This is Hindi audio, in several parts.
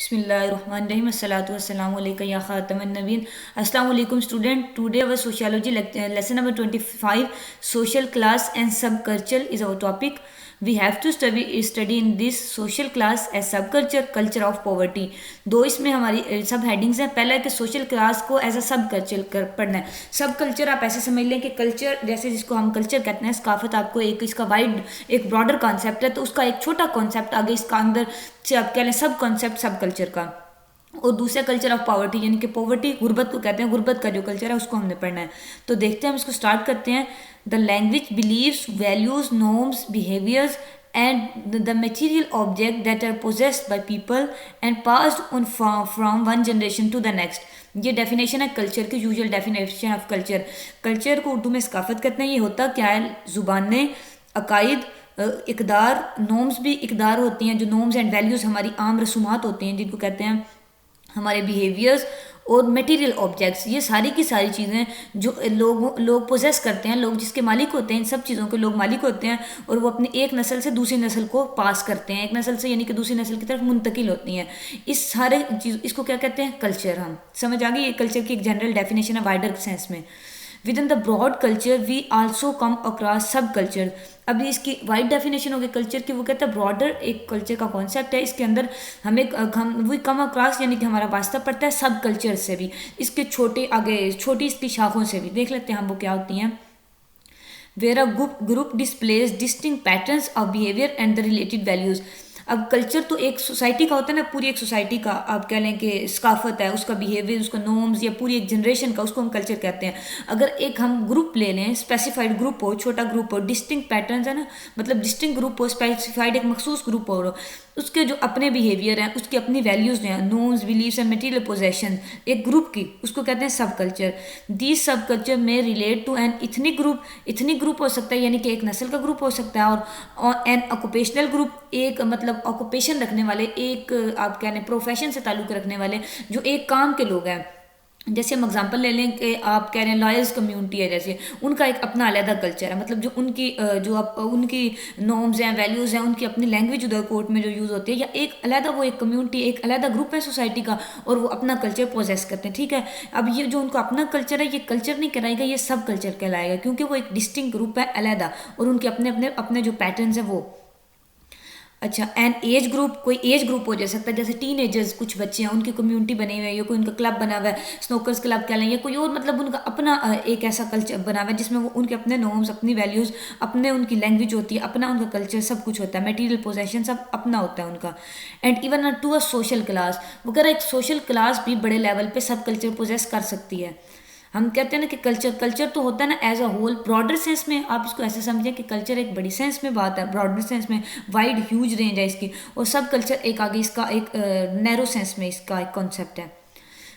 बिस्मिल्लाहिर्रहमानिर्रहीम अस्सलातु वस्सलामु अलैका या खातमन नबीन। अस्सलाम वालेकुम student, today our sociology lesson number 25, social class and subculture is our topic. We have to study in this social class as subculture, culture of poverty. दो इसमें हमारी सब हेडिंग्स हैं। पहला है कि सोशल क्लास को एज अ सब कल्चर पढ़ना है। सब कल्चर आप ऐसे समझ लें कि कल्चर जैसे जिसको हम कल्चर कहते हैं, सकाफत आपको एक इसका वाइड एक ब्रॉडर कॉन्सेप्ट है, तो उसका एक छोटा कॉन्सेप्ट आगे इसका अंदर से आप कह लें सब कॉन्सेप्ट सब कल्चर का। और दूसरा कल्चर ऑफ पॉवर्टी, यानी कि पॉवर्टी गुर्बत को कहते हैं, गुर्बत का जो कल्चर है उसको हमने पढ़ना है। तो देखते हैं, हम इसको स्टार्ट करते हैं। The language, beliefs, values, norms, behaviours and the material object that are possessed by people and passed on from one generation to the next। ये डेफिनेशन है कल्चर की, usual definition of culture. Culture को उर्दू में सकाफत कहते हैं। ये होता क्या है? ज़ुबानें, अकायद, इकदार, नॉर्म्स भी इकदार होती हैं, जो नॉर्म्स एंड वैल्यूज़ हमारी आम रसूमात होती हैं जिनको कहते हैं हमारे बिहेवियर्स, और मटेरियल ऑब्जेक्ट्स, ये सारी की सारी चीज़ें जो लोग पोजेस करते हैं, लोग जिसके मालिक होते हैं, इन सब चीज़ों के लोग मालिक होते हैं, और वो अपनी एक नस्ल से दूसरी नस्ल को पास करते हैं, एक नस्ल से यानी कि दूसरी नस्ल की तरफ मुंतकिल होती हैं। इस सारे चीज़ इसको क्या कहते हैं? कल्चर। हम समझ आ गई, ये कल्चर की एक जनरल डेफिनेशन है वाइडर सेंस में। Within the broad culture we also come across subculture. अभी इसकी वाइड डेफिनेशन हो गई कल्चर की, वो कहता है ब्रॉडर एक कल्चर का कॉन्सेप्ट है, इसके अंदर हम वी कम अक्रॉस यानी कि हमारा वास्ता पड़ता है सब कल्चर से भी, इसके छोटे आगे छोटी इसकी शाखों से भी। देख लेते हैं हम वो क्या होती हैं। Where a group displays distinct patterns of behaviour and the related values. अब कल्चर तो एक सोसाइटी का होता है ना, पूरी एक सोसाइटी का आप कह लें कि सकाफत है, उसका बिहेवियर, उसका नॉर्म्स, या पूरी एक जनरेशन का, उसको हम कल्चर कहते हैं। अगर एक हम ग्रुप ले लें, स्पेसिफाइड ग्रुप हो, छोटा ग्रुप हो, डिस्टिंक्ट पैटर्न्स है ना, मतलब डिस्टिंक्ट ग्रुप हो, स्पेसिफाइड एक मखसूस ग्रुप हो, उसके जो अपने बिहेवियर हैं, उसकी अपनी वैल्यूज़ हैं, norms, beliefs and material possession एक ग्रुप की, उसको कहते हैं subculture. These subculture में relate to an ethnic group. Ethnic group हो सकता है यानी कि एक नस्ल का ग्रुप हो सकता है, और एन ऑक्यूपेशनल ग्रुप एक मतलब ऑक्यूपेशन रखने वाले, एक आप कह लें प्रोफेशन से ताल्लुक़ रखने वाले, जो एक काम के लोग हैं। जैसे हम एग्जांपल ले लें कि आप कह रहे हैं लॉयर्स कम्युनिटी है, जैसे उनका एक अपना अलहदा कल्चर है, मतलब जो उनकी उनकी नॉर्म्स हैं, वैल्यूज़ हैं, उनकी अपनी लैंग्वेज उधर कोर्ट में जो यूज़ होती है, या एक अलहदा वो एक कम्युनिटी, एक अलहदा ग्रुप है सोसाइटी का, और वो अपना कल्चर पोजेस करते हैं। ठीक है, अब ये जो उनका अपना कल्चर है, ये कल्चर नहीं कहलाएगा, ये सब कल्चर कहलाएगा, क्योंकि वो एक डिस्टिंक्ट ग्रुप है अलहदा, और उनके अपने अपने अपने जो पैटर्न्स हैं वो। अच्छा, एन एज ग्रुप, कोई एज ग्रुप हो जा सकता है, जैसे टीन एजर्स, कुछ बच्चे हैं, उनकी कम्युनिटी बनी हुई है, या कोई उनका क्लब बना हुआ है, स्नोकर्स क्लब कह लें, या कोई और, मतलब उनका अपना एक ऐसा कल्चर बना हुआ है जिसमें वो उनके अपने नॉर्म्स, अपनी वैल्यूज़, अपने उनकी लैंग्वेज होती है, अपना उनका कल्चर, सब कुछ होता है, मटेरियल पोजेशन सब अपना होता है उनका। And even to a social class वगैरह, एक सोशल क्लास भी बड़े लेवल पर सब कल्चर पोजेस कर सकती है। हम कहते हैं ना कि कल्चर तो होता है ना as a whole, broader sense में आप इसको ऐसे समझें कि कल्चर एक बड़ी सेंस में बात है, ब्रॉडर सेंस में वाइड ह्यूज रेंज है इसकी, और सब कल्चर एक आगे इसका एक नैरो सेंस में इसका एक कॉन्सेप्ट है।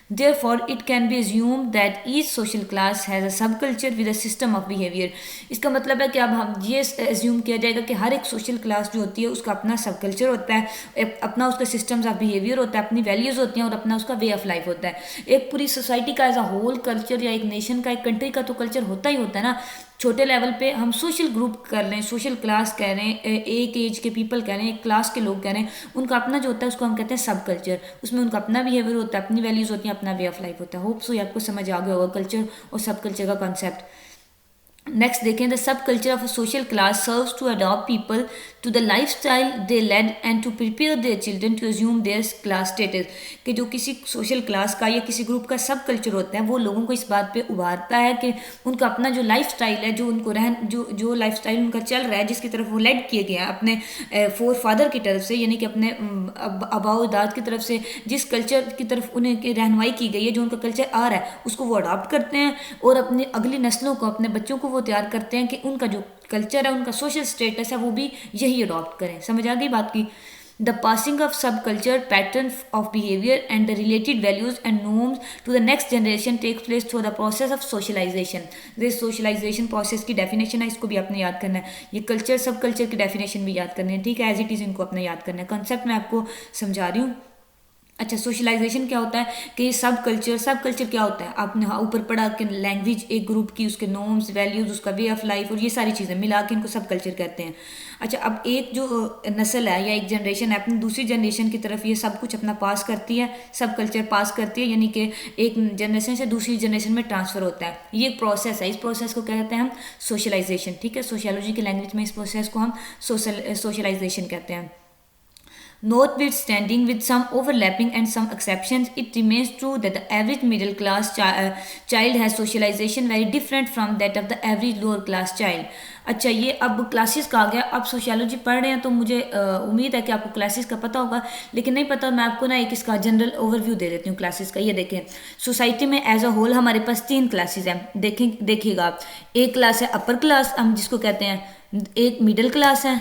Therefore, it can be assumed that each social class has a subculture with a system of behavior। इसका मतलब है कि अब हम ये एज्यूम किया जाएगा कि हर एक सोशल क्लास जो होती है उसका अपना सब कल्चर होता है, अपना उसका सिस्टम्स ऑफ बिहेवियर होता है, अपनी वैल्यूज़ होती हैं, और अपना उसका वे ऑफ लाइफ होता है। एक पूरी सोसाइटी का एज अ होल कल्चर, या एक नेशन का, एक कंट्री का तो कल्चर होता ही होता है ना। छोटे लेवल पे हम सोशल ग्रुप कर लें, सोशल क्लास कह रहे हैं, एक एज के पीपल कह रहे हैं, एक क्लास के लोग कह रहे हैं, उनका अपना जो होता है उसको हम कहते हैं सब कल्चर। उसमें उनका अपना बिहेवियर होता है, अपनी वैल्यूज़ होती हैं, अपना वे ऑफ लाइफ होता है। होप सो ये आपको समझ आ गया होगा कल्चर और सब कल्चर का कॉन्सेप्ट। नेक्स्ट देखें, the subculture of a social class serves to adopt people to the lifestyle they led and to prepare their children to assume their class status. कि जो किसी सोशल क्लास का या किसी ग्रुप का सब कल्चर होता है, वो लोगों को इस बात पे उभारता है कि उनका अपना जो लाइफ स्टाइल है, जो उनको जो लाइफ स्टाइल उनका चल रहा है, जिसकी तरफ वो लेड किए गए हैं अपने फोर फादर की तरफ से, यानी कि अपने आबाओ दाद की तरफ से, जिस कल्चर की तरफ उन्हें रहनुमाई की गई है, जो उनका कल्चर आ रहा है, उसको वो अडॉप्ट करते हैं, और अपनी अगली नस्लों को, अपने बच्चों को वो तैयार करते हैं कि उनका जो कल्चर है, उनका सोशल स्टेटस है, वो भी यही अडॉप्ट करें। समझ आ गई बात की? The passing of subculture pattern of behaviour and the related values and norms to the next generation takes place through the process of socialisation. This socialisation process की डेफिनेशन है, इसको भी आपने याद करना है। ये कल्चर सब कल्चर की डेफिनेशन भी याद करनी है, ठीक है, एज इट इज़ इनको अपने याद करना है। कॉन्सेप्ट मैं आपको समझा रही हूँ। अच्छा, सोशलाइजेशन क्या होता है कि सब कल्चर क्या होता है, आपने ऊपर पढ़ा कि लैंग्वेज एक ग्रुप की, उसके नॉर्म्स वैल्यूज, उसका वे ऑफ लाइफ और ये सारी चीज़ें मिला के इनको सब कल्चर कहते हैं। अच्छा, अब एक जो नस्ल है या एक जनरेशन है अपनी दूसरी जनरेशन की तरफ ये सब कुछ अपना पास करती है, सब कल्चर पास करती है, यानी कि एक जनरेशन से दूसरी जनरेशन में ट्रांसफ़र होता है। ये एक प्रोसेस है, इस प्रोसेस को क्या कहते हैं हम, सोशलाइजेशन। ठीक है, सोशियोलॉजी की लैंग्वेज में इस प्रोसेस को हम सोशलाइजेशन कहते हैं। Notwithstanding with some overlapping and some exceptions, it remains true that the average middle class child has socialization very different from that of the average lower class child. अच्छा, ये अब क्लासेस का आ गया। अब सोशियोलॉजी पढ़ रहे हैं तो मुझे उम्मीद है कि आपको क्लासेस का पता होगा, लेकिन नहीं पता मैं आपको ना एक इसका जनरल ओवरव्यू दे देती हूँ क्लासेस का। ये देखें, सोसाइटी में एज अ होल हमारे पास 3 क्लासेस हैं। देखिएगा आप, एक क्लास है अपर क्लास, हम जिसको कहते हैं, एक मिडिल क्लास है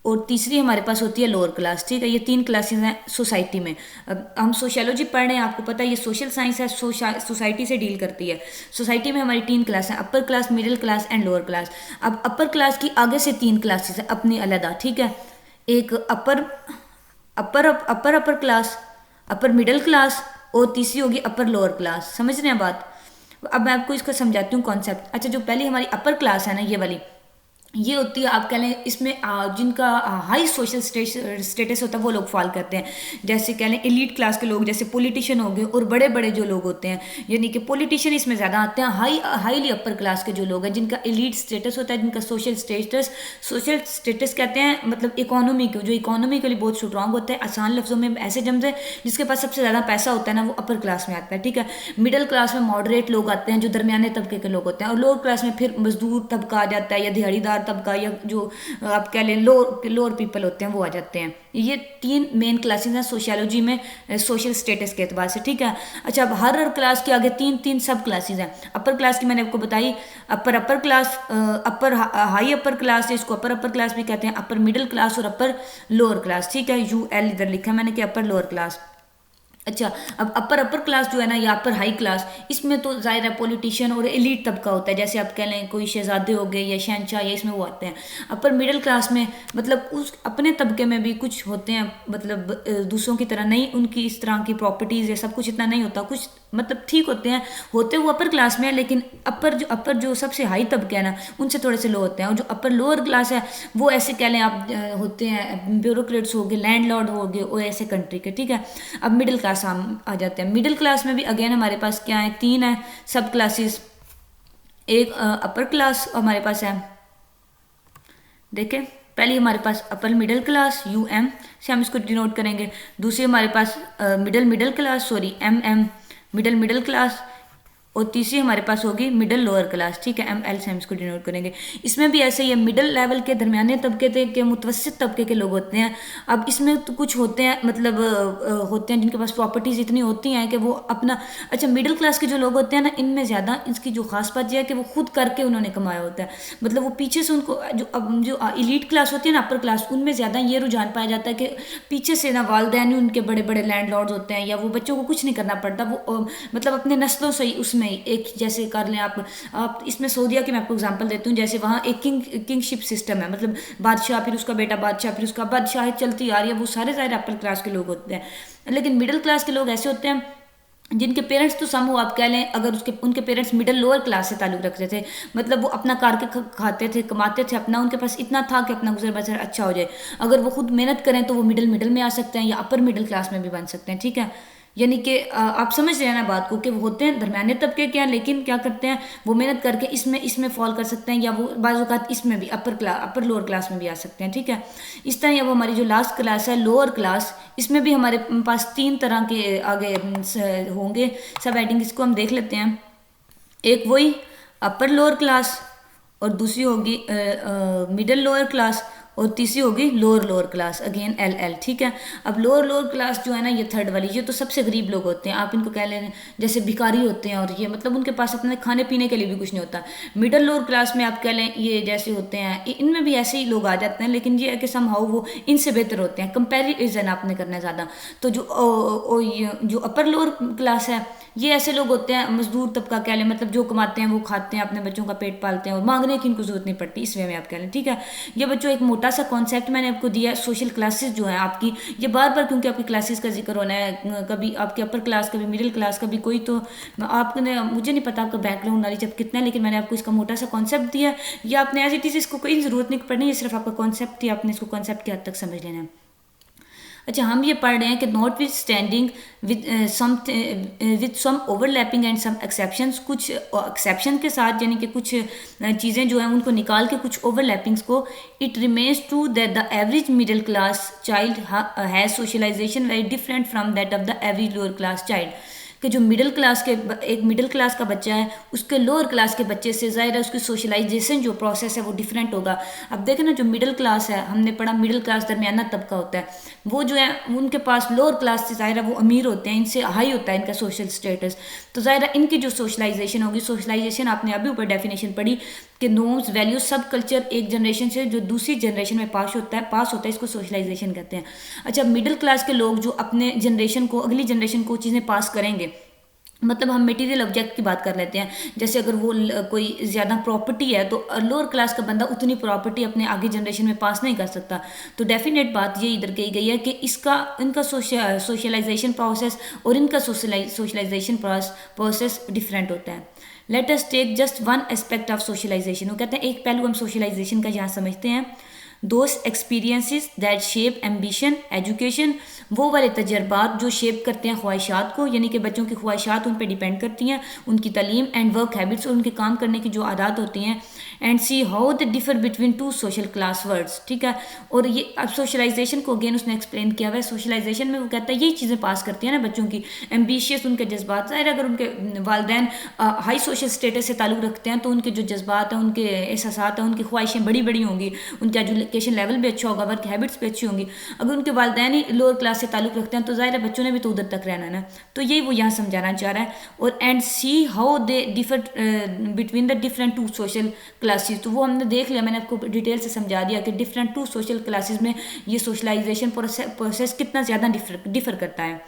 और तीसरी हमारे पास होती है लोअर क्लास। ठीक है, ये 3 क्लासेस हैं सोसाइटी में। अब हम सोशियोलॉजी पढ़ रहे हैं, आपको पता है ये सोशल साइंस है, सोसाइटी से डील करती है। सोसाइटी में हमारी 3 क्लास हैं, upper class, middle class and lower class. अब अपर क्लास की आगे से 3 क्लासेस हैं अपनी अलग। ठीक है, एक upper upper upper upper class, upper middle class और तीसरी होगी अपर लोअर क्लास। समझ रहे हैं बात? अब मैं आपको इसका समझाती हूँ कॉन्सेप्ट। अच्छा, जो पहली हमारी अपर क्लास है ना, ये वाली, ये होती है, आप कह लें इसमें जिनका हाई सोशल स्टेटस होता है वो लोग फॉल करते हैं। जैसे कह लें एलीट क्लास के लोग, जैसे पॉलिटिशियन हो गए और बड़े बड़े जो लोग होते हैं, यानी कि पॉलिटिशियन इसमें ज़्यादा आते हैं। हाईली अपर क्लास के जो लोग हैं, जिनका एलीट स्टेटस होता है, जिनका सोशल स्टेटस कहते हैं, मतलब इकोनॉमी को, जो इकोनॉमिकली बहुत स्ट्रॉन्ग होता है, आसान लफ्ज़ों में ऐसे जमते, जिसके पास सबसे ज़्यादा पैसा होता है ना, वो अपर क्लास में आता है। ठीक है, मिडिल क्लास में मॉडरेट लोग आते हैं, जो दरमियाने तबके के लोग होते हैं, और लोअर क्लास में फिर मजदूर तबका आ जाता है, या दिहाड़ीदार तबका, या जो आप कह लें लोअर पीपल होते हैं वो आ जाते हैं। ये 3 मेन क्लासेस हैं सोशियोलॉजी में सोशल स्टेटस के एतबार से। ठीक है, अच्छा, अब हर क्लास के आगे 3 सब क्लासेस हैं। अपर क्लास की मैंने आपको बताई, अपर क्लास, अपर हाई अपर क्लास है, इसको अपर क्लास भी कहते हैं, अपर मिडिल क्लास और अपर लोअर क्लास। ठीक है, UL इधर लिखा है मैंने कि अपर लोअर क्लास। अच्छा, अब अपर क्लास जो है ना, या अपर हाई क्लास, इसमें तो जाहिर है पॉलिटिशियन और एलीट तबका होता है, जैसे आप कह लें कोई शहजादे हो गए या शहनशाह, या इसमें वो आते हैं। अपर मिडिल क्लास में मतलब उस अपने तबके में भी कुछ होते हैं, मतलब दूसरों की तरह नहीं, उनकी इस तरह की प्रॉपर्टीज़ या सब कुछ इतना नहीं होता, कुछ मतलब ठीक होते हैं, होते वो अपर क्लास में है, लेकिन अपर जो सबसे हाई तबके है ना, उनसे थोड़े से लो होते हैं। और जो अपर लोअर क्लास है वो ऐसे कह लें आप होते हैं ब्यूरोक्रेट्स हो गए, लैंडलॉर्ड हो गए, और ऐसे कंट्री के। ठीक है, अब मिडिल क्लास हम आ जाते हैं। मिडिल क्लास में भी अगेन हमारे पास क्या है, 3 है सब क्लासेस। एक अपर क्लास हमारे पास है, देखें, पहली हमारे पास अपर मिडिल क्लास UM से हम इसको डिनोट करेंगे। दूसरी हमारे पास middle class, sorry MM, middle class, और तीसरी हमारे पास होगी मिडिल लोअर क्लास। ठीक है, ML से हम इसको डिनोट करेंगे। इसमें भी ऐसे ही है, मिडिल लेवल के, दरमियाने तबके के, मुतवस्सित तबके के लोग होते हैं। अब इसमें तो कुछ होते हैं, मतलब होते हैं जिनके पास प्रॉपर्टीज़ इतनी होती हैं कि वो अपना, अच्छा, मिडिल क्लास के जो लोग होते हैं ना, इनमें ज़्यादा इसकी जो खास बात यह है कि वो खुद करके उन्होंने कमाया होता है, मतलब वो पीछे से उनको जो इलीट क्लास होती है ना, अपर क्लास, उनमें ज़्यादा ये रुझान पाया जाता है कि पीछे से ना वालदैन उनके बड़े बड़े लैंडलॉर्ड्स होते हैं, या वो बच्चों को कुछ नहीं करना पड़ता, वो मतलब अपने नस्लों से ही उसमें एक, जैसे कर लें आप इसमें सऊदीया की मैं आपको एग्जांपल देती हूँ। जैसे वहाँ एक किंगशिप सिस्टम है, मतलब बादशाह, फिर उसका बेटा बादशाह, फिर उसका बादशाह चलती आ रही है, वो सारे ज़ाहिर अपर क्लास के लोग होते हैं। लेकिन मिडिल क्लास के लोग ऐसे होते हैं जिनके पेरेंट्स तो सम हो, आप कह लें, अगर उनके पेरेंट्स मिडिल लोअर क्लास से ताल्लुक़ रखते थे, मतलब वो अपना करके खाते थे, कमाते थे अपना, उनके पास इतना था कि अपना गुजर बसर अच्छा हो जाए। अगर वो खुद मेहनत करें तो वो मिडिल में आ सकते हैं, या अपर मिडिल क्लास में भी बन सकते हैं। ठीक है, यानी कि आप समझ रहे हैं ना बात को, कि वो होते हैं दरमियाने तबके के हैं, लेकिन क्या करते हैं, वो मेहनत करके इसमें फॉल कर सकते हैं, या वो बाज़ औक़ात इसमें भी अपर लोअर क्लास में भी आ सकते हैं। ठीक है, इस तरह अब हमारी जो लास्ट क्लास है लोअर क्लास, इसमें भी हमारे पास 3 तरह के आगे होंगे सब हेडिंग। इसको हम देख लेते हैं। एक वही अपर लोअर क्लास, और दूसरी होगी मिडिल लोअर क्लास, और तीसरी होगी लोअर क्लास, अगेन LL। ठीक है, अब लोअर क्लास जो है ना, ये थर्ड वाली, ये तो सबसे गरीब लोग होते हैं, आप इनको कह लें जैसे भिखारी होते हैं, और ये मतलब उनके पास अपने खाने पीने के लिए भी कुछ नहीं होता। मिडिल लोअर क्लास में आप कह लें ये जैसे होते हैं, इनमें भी ऐसे ही लोग आ जाते हैं, लेकिन ये है कि समहाउ वो इनसे बेहतर होते हैं। कंपेरिजन आपने करना है ज़्यादा। तो जो अपर लोअर क्लास है, ये ऐसे लोग होते हैं मजदूर तबका कह लें, मतलब जो कमाते हैं वो खाते हैं, अपने बच्चों का पेट पालते हैं, और मांगने की इनको जरूरत नहीं पड़ती, इस वे में आप कह लें। ठीक है, ये बच्चों एक मोटा मोटा सा कॉन्सेप्ट मैंने आपको दिया, सोशल क्लासेस जो है आपकी, ये बार बार क्योंकि आपकी क्लासेस का जिक्र होना है, कभी आपके अपर क्लास, कभी मिडिल क्लास, कभी कोई, तो आपने, मुझे नहीं पता आपका बैकग्राउंड नॉलेज अब कितना है, लेकिन मैंने आपको इसका मोटा सा कॉन्सेप्ट दिया है। या आपने एज इट इज़ इसको कोई ज़रूरत नहीं पड़नी है, सिर्फ आपका कॉन्सेप्ट ही आपने इसको कॉन्सेप्ट की हद तक समझ लेना है। अच्छा, हम ये पढ़ रहे हैं कि notwithstanding with some overlapping and some exceptions, कुछ एक्सेप्शन के साथ, यानी कि कुछ चीज़ें जो हैं उनको निकाल के, कुछ ओवरलैपिंग्स को, it remains true that the average middle class child has socialisation very different from that of the average lower class child, कि जो मिडिल क्लास के, एक मिडिल क्लास का बच्चा है उसके लोअर क्लास के बच्चे से ज़ाहिर है उसकी सोशलाइजेशन जो प्रोसेस है वो डिफरेंट होगा। अब देखें ना, जो मिडिल क्लास है, हमने पढ़ा मिडिल क्लास दरमियाना तबका होता है, वो जो है उनके पास लोअर क्लास से ज़ाहिर है वो अमीर होते हैं, इनसे हाई होता है इनका सोशल स्टेटस, तो ज़ाहिर है इनकी जो सोशलाइजेशन होगी, सोशलाइजेशन आपने अभी ऊपर डेफिनेशन पढ़ी कि नॉर्म्स, वैल्यूज, सब कल्चर एक जनरेशन से जो दूसरी जनरेशन में पास होता है, इसको सोशलाइजेशन कहते हैं। अच्छा, मिडिल क्लास के लोग जो अपने जनरेशन को, अगली जनरेशन को चीज़ें पास करेंगे, मतलब हम मटेरियल ऑब्जेक्ट की बात कर लेते हैं, जैसे अगर वो कोई ज़्यादा प्रॉपर्टी है तो लोअर क्लास का बंदा उतनी प्रॉपर्टी अपने आगे जनरेशन में पास नहीं कर सकता, तो डेफिनेट बात ये इधर कही गई है कि इनका सोशलाइजेशन प्रोसेस और इनका सोशलाइजेशन प्रोसेस डिफरेंट होता है। Let us take just one aspect of socialisation, वो कहते हैं एक पहलू हम सोशलाइजेशन का यहाँ समझते हैं। Those experiences that shape ambition education, वो वाले तजर्बात जो शेप करते हैं ख्वाहिशात को, यानी कि बच्चों की ख्वाहिशात उन पर डिपेंड करती हैं, उनकी तालीम, एंड वर्क हैबिट्स, और उनके काम करने की जो आदत होती हैं, and see how they differ between two social class words, ठीक है। और ये अब सोशलाइजेशन को अगेन उसने एक्सप्लेन किया हुआ है। सोशलाइजेशन में वो कहता है यही चीज़ें पास करती हैं ना बच्चों की, एम्बिशियस उनके जज्बात, ज़ाहिर अगर उनके वालदैन हाई सोशल स्टेटस से ताल्लुक़ रखते हैं तो उनके जो जज्बात हैं, उनके एहसासात हैं, उनकी ख्वाहिशें बड़ी बड़ी होंगी, उनका एजुकेशन लेवल भी अच्छा होगा, वर्क हैबिट्स भी अच्छी होंगी। अगर उनके वालदैन ही लोअर क्लास से ताल्लुक़ रखते हैं तो ज़ाहिर है बच्चों ने भी तो उधर तक रहना है ना, तो यही वो यहाँ समझाना चाह रहा है। और and see how they differ between the different two social classes, तो वो हमने देख लिया, मैंने आपको डिटेल से समझा दिया कि डिफरेंट टू सोशल क्लासेस में ये सोशलाइजेशन प्रोसेस कितना ज़्यादा डिफर करता है।